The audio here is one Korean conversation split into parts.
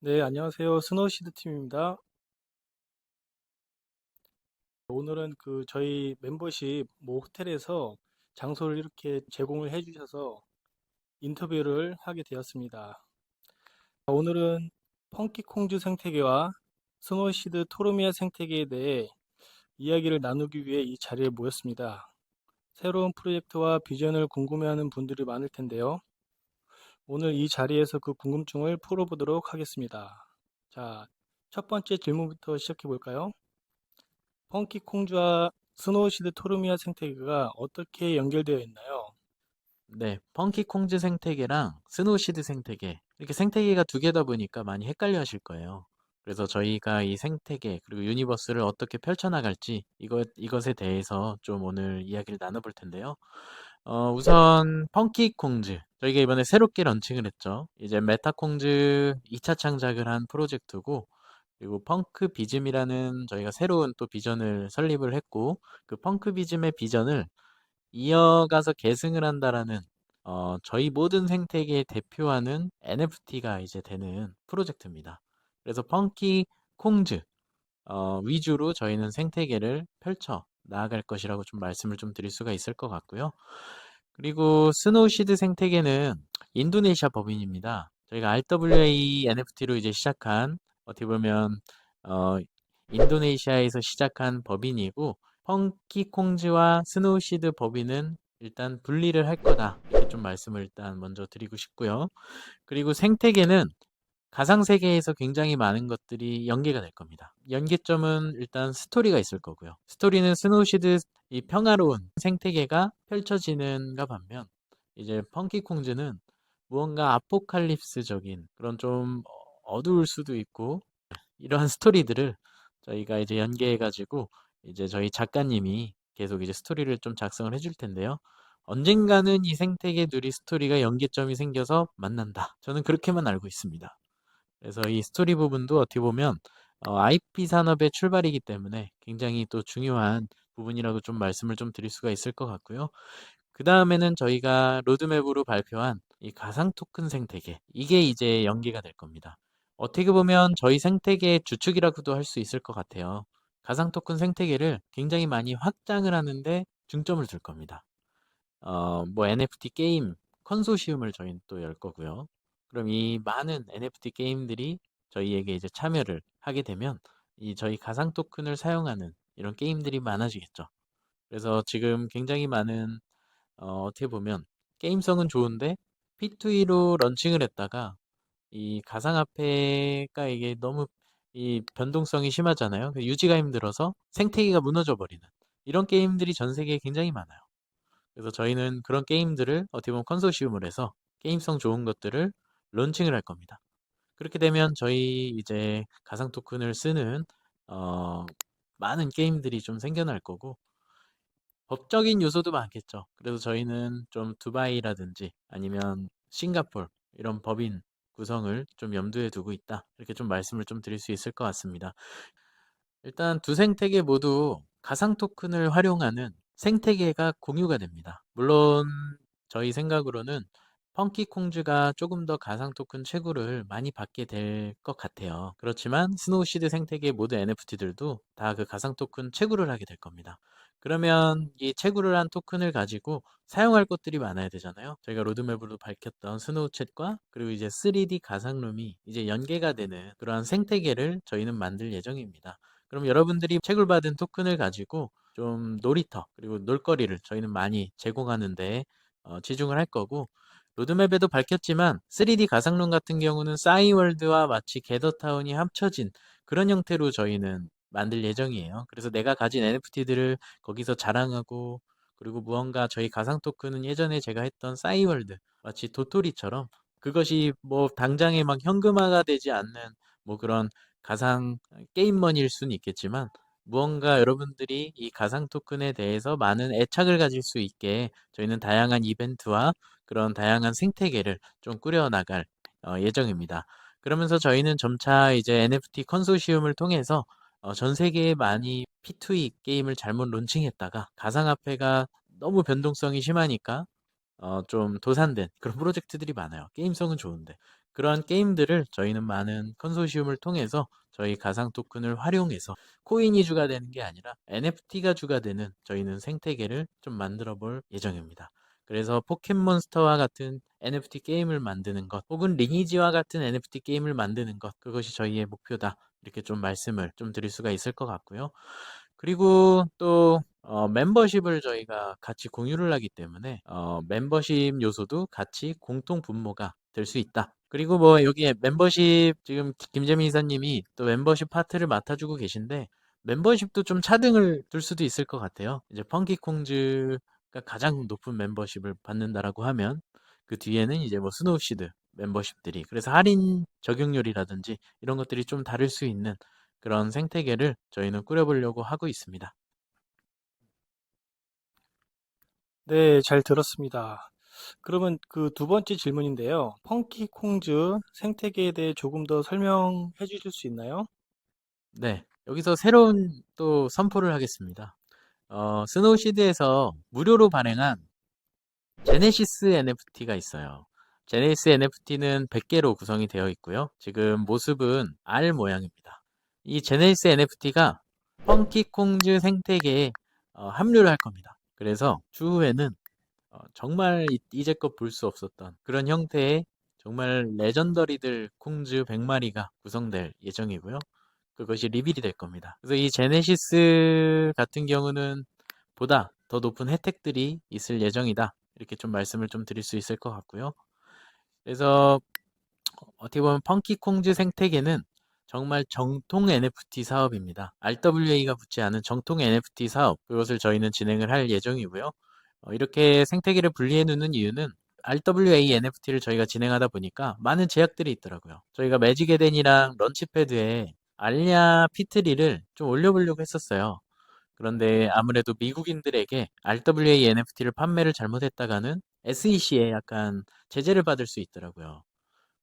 네, 안녕하세요. 스노우시드 팀입니다. 오늘은 저희 멤버십 호텔에서 장소를 이렇게 제공을 해주셔서 인터뷰를 하게 되었습니다. 오늘은 펑키콩즈 생태계와 스노우시드 토르미아 생태계에 대해 이야기를 나누기 위해 이 자리에 모였습니다. 새로운 프로젝트와 비전을 궁금해하는 분들이 많을 텐데요. 오늘 이 자리에서 그 궁금증을 풀어보도록 하겠습니다. 자, 첫 번째 질문부터 시작해 볼까요? 펑키콩주와 스노우시드 토르미아 생태계가 어떻게 연결되어 있나요? 네, 펑키 콩즈 생태계랑 스노우시드 생태계 이렇게 생태계가 두 개다 보니까 많이 헷갈려 하실 거예요. 그래서 저희가 이 생태계 그리고 유니버스를 어떻게 펼쳐나갈지 이것에 대해서 좀 오늘 이야기를 나눠볼 텐데요. 우선 펑키 콩즈 저희가 이번에 새롭게 런칭을 했죠. 이제 메타 콩즈 2차 창작을 한 프로젝트고 그리고 펑크 비즘이라는 저희가 새로운 또 비전을 설립을 했고 그 펑크 비즘의 비전을 이어가서 계승을 한다라는 저희 모든 생태계에 대표하는 NFT가 이제 되는 프로젝트입니다. 그래서 펑키 콩즈 위주로 저희는 생태계를 펼쳐 나아갈 것이라고 좀 말씀을 좀 드릴 수가 있을 것 같고요. 그리고 스노우시드 생태계는 인도네시아 법인입니다. 저희가 RWA NFT로 이제 시작한 어떻게 보면 어, 인도네시아에서 시작한 법인이고 펑키콩즈와 스노우시드 법인은 일단 분리를 할 거다. 이렇게 좀 말씀을 일단 먼저 드리고 싶고요. 그리고 생태계는 가상 세계에서 굉장히 많은 것들이 연계가 될 겁니다. 연계점은 일단 스토리가 있을 거고요. 스토리는 스노우시드 이 평화로운 생태계가 펼쳐지는가 반면 이제 펑키콩즈는 무언가 아포칼립스적인 그런 좀 어두울 수도 있고 이러한 스토리들을 저희가 이제 연계해가지고 이제 저희 작가님이 계속 이제 스토리를 좀 작성을 해줄 텐데요. 언젠가는 이 생태계 둘이 스토리가 연계점이 생겨서 만난다. 저는 그렇게만 알고 있습니다. 그래서 이 스토리 부분도 어떻게 보면 IP 산업의 출발이기 때문에 굉장히 또 중요한 부분이라고 좀 말씀을 좀 드릴 수가 있을 것 같고요. 그 다음에는 저희가 로드맵으로 발표한 이 가상 토큰 생태계 이게 이제 연계가 될 겁니다. 어떻게 보면 저희 생태계의 주축이라고도 할 수 있을 것 같아요. 가상 토큰 생태계를 굉장히 많이 확장을 하는데 중점을 둘 겁니다. 뭐 NFT 게임 컨소시엄을 저희는 또 열 거고요. 그럼 이 많은 NFT 게임들이 저희에게 이제 참여를 하게 되면 이 저희 가상 토큰을 사용하는 이런 게임들이 많아지겠죠. 그래서 지금 굉장히 많은 어떻게 보면 게임성은 좋은데 P2E로 런칭을 했다가 이 가상화폐가 이게 너무 이 변동성이 심하잖아요. 유지가 힘들어서 생태계가 무너져 버리는 이런 게임들이 전 세계에 굉장히 많아요. 그래서 저희는 그런 게임들을 어떻게 보면 컨소시엄을 해서 게임성 좋은 것들을 런칭을 할 겁니다. 그렇게 되면 저희 이제 가상 토큰을 쓰는 어, 많은 게임들이 좀 생겨날 거고 법적인 요소도 많겠죠. 그래서 저희는 좀 두바이라든지 아니면 싱가폴 이런 법인 구성을 좀 염두에 두고 있다. 이렇게 좀 말씀을 좀 드릴 수 있을 것 같습니다. 일단 두 생태계 모두 가상 토큰을 활용하는 생태계가 공유가 됩니다. 물론 저희 생각으로는 펑키콩즈가 조금 더 가상 토큰 채굴을 많이 받게 될 것 같아요. 그렇지만 스노우시드 생태계 모든 NFT들도 다 그 가상 토큰 채굴을 하게 될 겁니다. 그러면 이 채굴을 한 토큰을 가지고 사용할 것들이 많아야 되잖아요. 저희가 로드맵으로 밝혔던 스노우챗과 그리고 이제 3D 가상룸이 이제 연계가 되는 그러한 생태계를 저희는 만들 예정입니다. 그럼 여러분들이 채굴받은 토큰을 가지고 좀 놀이터 그리고 놀거리를 저희는 많이 제공하는데 치중을 할 거고 로드맵에도 밝혔지만 3D 가상룸 같은 경우는 싸이월드와 마치 게더타운이 합쳐진 그런 형태로 저희는 만들 예정이에요. 그래서 내가 가진 NFT들을 거기서 자랑하고 그리고 무언가 저희 가상 토큰은 예전에 제가 했던 싸이월드 마치 도토리처럼 그것이 뭐 당장에 막 현금화가 되지 않는 뭐 그런 가상 게임머니일 수는 있겠지만 무언가 여러분들이 이 가상 토큰에 대해서 많은 애착을 가질 수 있게 저희는 다양한 이벤트와 그런 다양한 생태계를 좀 꾸려나갈 예정입니다. 그러면서 저희는 점차 이제 NFT 컨소시엄을 통해서 전 세계에 많이 P2E 게임을 잘못 론칭했다가 가상화폐가 너무 변동성이 심하니까 좀 도산된 그런 프로젝트들이 많아요. 게임성은 좋은데. 그러한 게임들을 저희는 많은 컨소시엄을 통해서 저희 가상 토큰을 활용해서 코인이 주가 되는 게 아니라 NFT가 주가 되는 저희는 생태계를 좀 만들어 볼 예정입니다. 그래서 포켓몬스터와 같은 NFT 게임을 만드는 것, 혹은 리니지와 같은 NFT 게임을 만드는 것, 그것이 저희의 목표다. 이렇게 좀 말씀을 좀 드릴 수가 있을 것 같고요. 그리고 또 멤버십을 저희가 같이 공유를 하기 때문에 멤버십 요소도 같이 공통 분모가 될 수 있다. 그리고 뭐 여기에 멤버십 지금 김재민 이사님이 또 멤버십 파트를 맡아주고 계신데 멤버십도 좀 차등을 둘 수도 있을 것 같아요. 이제 펑키콩즈가 가장 높은 멤버십을 받는다라고 하면 그 뒤에는 이제 뭐 스노우시드 멤버십들이, 그래서 할인 적용률이라든지 이런 것들이 좀 다를 수 있는 그런 생태계를 저희는 꾸려보려고 하고 있습니다. 네, 잘 들었습니다. 그러면 그 두 번째 질문인데요. 펑키콩즈 생태계에 대해 조금 더 설명해 주실 수 있나요? 네, 여기서 새로운 또 선포를 하겠습니다. 스노우시드에서 무료로 발행한 제네시스 NFT가 있어요. 제네시스 NFT는 100개로 구성이 되어 있고요. 지금 모습은 알 모양입니다. 이 제네시스 NFT가 펑키콩즈 생태계에 합류를 할 겁니다. 그래서 추후에는 정말 이제껏 볼 수 없었던 그런 형태의 정말 레전더리들 콩즈 100마리가 구성될 예정이고요. 그것이 리빌이 될 겁니다. 그래서 이 제네시스 같은 경우는 보다 더 높은 혜택들이 있을 예정이다. 이렇게 좀 말씀을 좀 드릴 수 있을 것 같고요. 그래서 어떻게 보면 펑키콩즈 생태계는 정말 정통 NFT 사업입니다. RWA가 붙지 않은 정통 NFT 사업, 그것을 저희는 진행을 할 예정이고요. 이렇게 생태계를 분리해 놓는 이유는 RWA NFT를 저희가 진행하다 보니까 많은 제약들이 있더라고요. 저희가 매직 에덴이랑 런치패드에 알냐 피트리를 좀 올려보려고 했었어요. 그런데 아무래도 미국인들에게 RWA NFT를 판매를 잘못했다가는 SEC에 약간 제재를 받을 수 있더라고요.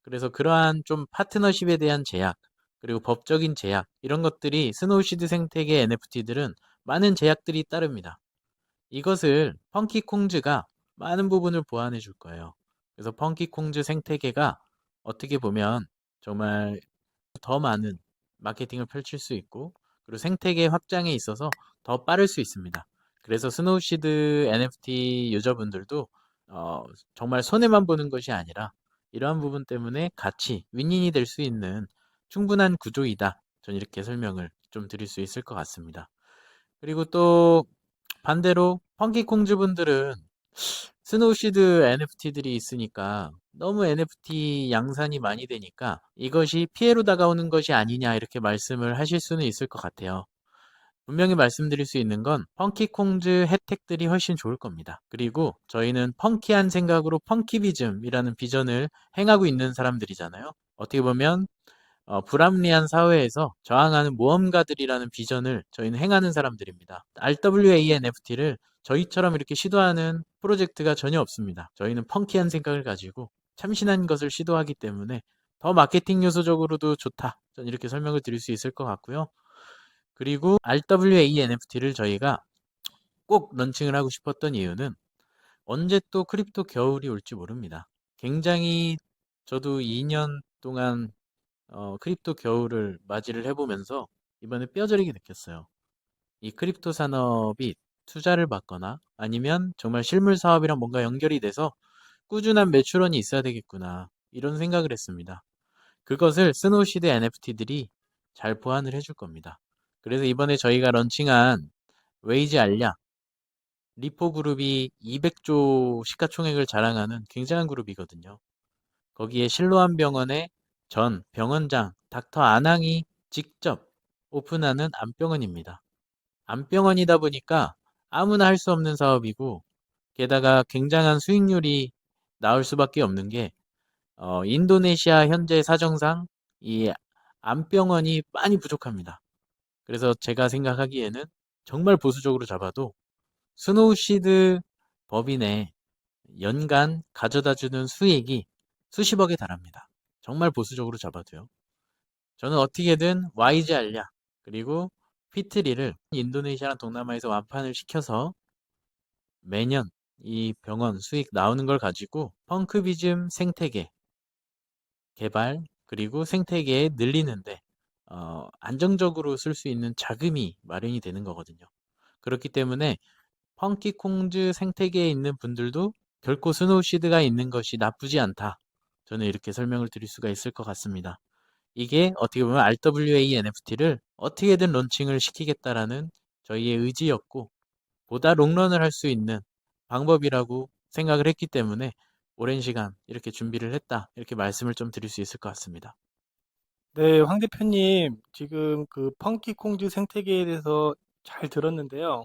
그래서 그러한 좀 파트너십에 대한 제약, 그리고 법적인 제약, 이런 것들이 스노우시드 생태계 NFT들은 많은 제약들이 따릅니다. 이것을 펑키콩즈가 많은 부분을 보완해 줄 거예요. 그래서 펑키콩즈 생태계가 어떻게 보면 정말 더 많은 마케팅을 펼칠 수 있고, 그리고 생태계 확장에 있어서 더 빠를 수 있습니다. 그래서 스노우시드 NFT 유저분들도 정말 손해만 보는 것이 아니라 이러한 부분 때문에 같이 윈윈이 될 수 있는 충분한 구조이다. 전 이렇게 설명을 좀 드릴 수 있을 것 같습니다. 그리고 또 반대로 펑키콩즈 분들은 스노우시드 NFT들이 있으니까 너무 NFT 양산이 많이 되니까 이것이 피해로 다가오는 것이 아니냐, 이렇게 말씀을 하실 수는 있을 것 같아요. 분명히 말씀드릴 수 있는 건 펑키콩즈 혜택들이 훨씬 좋을 겁니다. 그리고 저희는 펑키한 생각으로 펑키비즘이라는 비전을 행하고 있는 사람들이잖아요. 어떻게 보면 불합리한 사회에서 저항하는 모험가들이라는 비전을 저희는 행하는 사람들입니다. RWA NFT를 저희처럼 이렇게 시도하는 프로젝트가 전혀 없습니다. 저희는 펑키한 생각을 가지고 참신한 것을 시도하기 때문에 더 마케팅 요소적으로도 좋다. 전 이렇게 설명을 드릴 수 있을 것 같고요. 그리고 RWA NFT를 저희가 꼭 런칭을 하고 싶었던 이유는 언제 또 크립토 겨울이 올지 모릅니다. 굉장히 저도 2년 동안 크립토 겨울을 맞이를 해보면서 이번에 뼈저리게 느꼈어요. 이 크립토 산업이 투자를 받거나 아니면 정말 실물 사업이랑 뭔가 연결이 돼서 꾸준한 매출원이 있어야 되겠구나, 이런 생각을 했습니다. 그것을 스노우시드 NFT들이 잘 보완을 해줄 겁니다. 그래서 이번에 저희가 런칭한 웨이지 알냐, 리포 그룹이 200조 시가총액을 자랑하는 굉장한 그룹이거든요. 거기에 실로암 병원의 전 병원장 닥터 안항이 직접 오픈하는 암병원입니다. 암병원이다 보니까 아무나 할 수 없는 사업이고, 게다가 굉장한 수익률이 나올 수밖에 없는 게 인도네시아 현재 사정상 이 암병원이 많이 부족합니다. 그래서 제가 생각하기에는 정말 보수적으로 잡아도 스노우시드 법인의 연간 가져다주는 수익이 수십억에 달합니다. 정말 보수적으로 잡아도요. 저는 어떻게든 YG 알랴 그리고 피트리를 인도네시아랑 동남아에서 완판을 시켜서 매년 이 병원 수익 나오는 걸 가지고 펑크비즘 생태계, 개발 그리고 생태계에 늘리는데 안정적으로 쓸 수 있는 자금이 마련이 되는 거거든요. 그렇기 때문에 펑키콩즈 생태계에 있는 분들도 결코 스노우시드가 있는 것이 나쁘지 않다. 저는 이렇게 설명을 드릴 수가 있을 것 같습니다. 이게 어떻게 보면 RWA NFT를 어떻게든 론칭을 시키겠다라는 저희의 의지였고, 보다 롱런을 할 수 있는 방법이라고 생각을 했기 때문에 오랜 시간 이렇게 준비를 했다. 이렇게 말씀을 좀 드릴 수 있을 것 같습니다. 네, 황 대표님, 지금 그 펑키콩즈 생태계에 대해서 잘 들었는데요.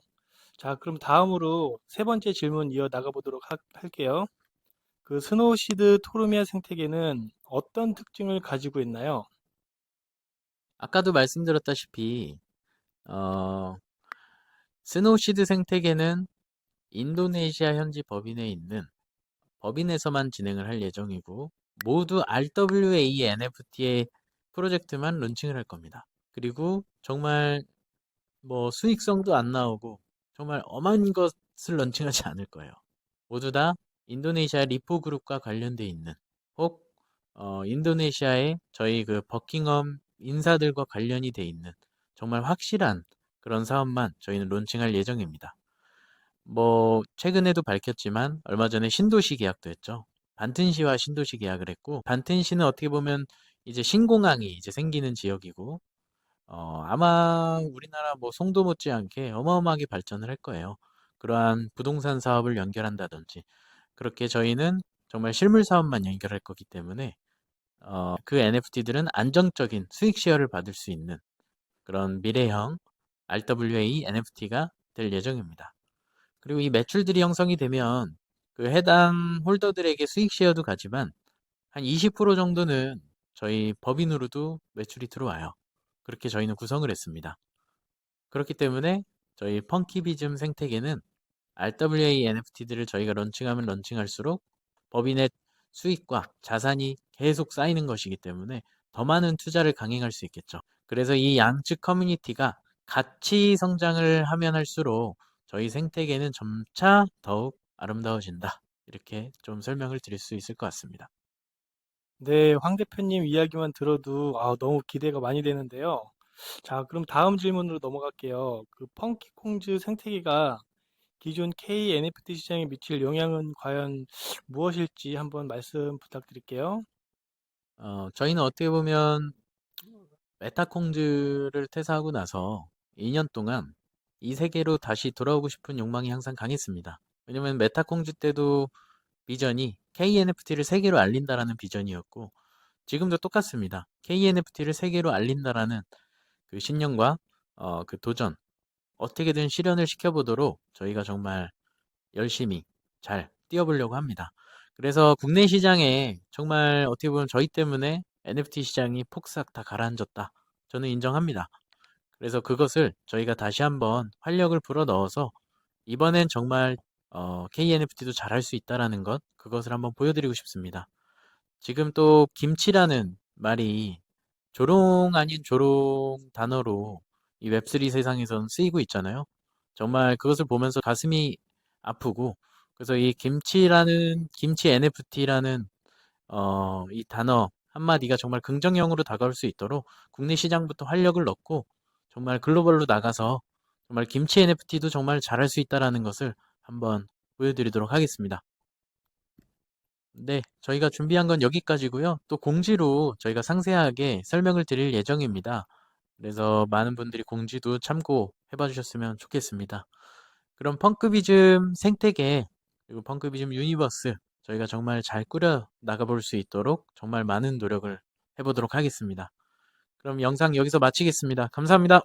자, 그럼 다음으로 세 번째 질문 이어 나가보도록 할게요. 그 스노우시드 토르미아 생태계는 어떤 특징을 가지고 있나요? 아까도 말씀드렸다시피 어, 스노우시드 생태계는 인도네시아 현지 법인에 있는 법인에서만 진행을 할 예정이고 모두 RWA NFT의 프로젝트만 론칭을 할 겁니다. 그리고 정말 뭐 수익성도 안 나오고 정말 엄한 것을 런칭하지 않을 거예요. 모두 다 인도네시아 리포 그룹과 관련돼 있는 혹 인도네시아의 저희 그 버킹엄 인사들과 관련이 돼 있는 정말 확실한 그런 사업만 저희는 론칭할 예정입니다. 뭐 최근에도 밝혔지만 얼마 전에 신도시 계약도 했죠. 반튼시와 신도시 계약을 했고 반튼시는 어떻게 보면 이제 신공항이 이제 생기는 지역이고 아마 우리나라 뭐 송도 못지않게 어마어마하게 발전을 할 거예요. 그러한 부동산 사업을 연결한다든지 그렇게 저희는 정말 실물 사업만 연결할 거기 때문에 그 NFT들은 안정적인 수익 쉐어를 받을 수 있는 그런 미래형 RWA NFT가 될 예정입니다. 그리고 이 매출들이 형성이 되면 그 해당 홀더들에게 수익 쉐어도 가지만 한 20% 정도는 저희 법인으로도 매출이 들어와요. 그렇게 저희는 구성을 했습니다. 그렇기 때문에 저희 펑키비즘 생태계는 RWA NFT들을 저희가 런칭하면 런칭할수록 법인의 수익과 자산이 계속 쌓이는 것이기 때문에 더 많은 투자를 강행할 수 있겠죠. 그래서 이 양측 커뮤니티가 같이 성장을 하면 할수록 저희 생태계는 점차 더욱 아름다워진다. 이렇게 좀 설명을 드릴 수 있을 것 같습니다. 네, 황 대표님 이야기만 들어도 너무 기대가 많이 되는데요. 자, 그럼 다음 질문으로 넘어갈게요. 그 펑키콩즈 생태계가 기존 K NFT 시장에 미칠 영향은 과연 무엇일지 한번 말씀 부탁드릴게요. 저희는 어떻게 보면 메타콩즈를 퇴사하고 나서 2년 동안 이 세계로 다시 돌아오고 싶은 욕망이 항상 강했습니다. 왜냐면 메타콩즈 때도 비전이 KNFT를 세계로 알린다라는 비전이었고 지금도 똑같습니다. KNFT를 세계로 알린다라는 그 신념과 그 도전 어떻게든 실현을 시켜보도록 저희가 정말 열심히 잘 뛰어보려고 합니다. 그래서 국내 시장에 정말 어떻게 보면 저희 때문에 NFT 시장이 폭삭 다 가라앉았다. 저는 인정합니다. 그래서 그것을 저희가 다시 한번 활력을 불어넣어서 이번엔 정말 KNFT도 잘할 수 있다라는 것, 그것을 한번 보여드리고 싶습니다. 지금 또 김치라는 말이 조롱 아닌 조롱 단어로 이 웹3 세상에선 쓰이고 있잖아요. 정말 그것을 보면서 가슴이 아프고 그래서 이 김치라는 김치 NFT라는 이 단어 한마디가 정말 긍정형으로 다가올 수 있도록 국내 시장부터 활력을 넣고 정말 글로벌로 나가서 정말 김치 NFT도 정말 잘할 수 있다라는 것을 한번 보여드리도록 하겠습니다. 네, 저희가 준비한 건 여기까지고요. 또 공지로 저희가 상세하게 설명을 드릴 예정입니다. 그래서 많은 분들이 공지도 참고해 봐주셨으면 좋겠습니다. 그럼 펑크비즘 생태계 그리고 펑크비즘 유니버스 저희가 정말 잘 꾸려 나가볼 수 있도록 정말 많은 노력을 해보도록 하겠습니다. 그럼 영상 여기서 마치겠습니다. 감사합니다.